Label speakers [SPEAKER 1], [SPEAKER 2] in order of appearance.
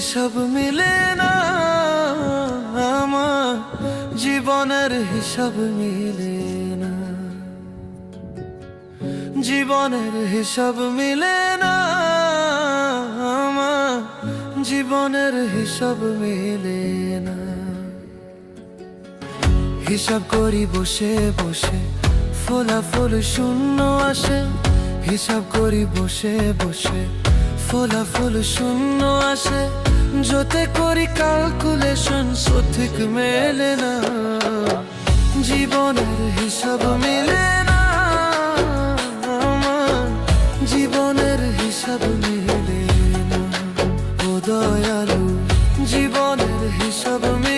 [SPEAKER 1] হিসাব মিলে না, আমার জীবনের হিসাব মিলে না, জীবনের হিসাব মিলে না, আমার জীবনের হিসাব মিলে না। হিসাব করি বসে বসে, ফলাফল শূন্য আসে। হিসাব করি বসে বসে, ফলাফল শূন্য আসে। যতে করি ক্যালকুলেশন সঠিক মেলে না, জীবনের হিসাব মিলে না, আমার জীবনের হিসাব মিলে না। ও দয়ালু, জীবনের হিসাব মিলে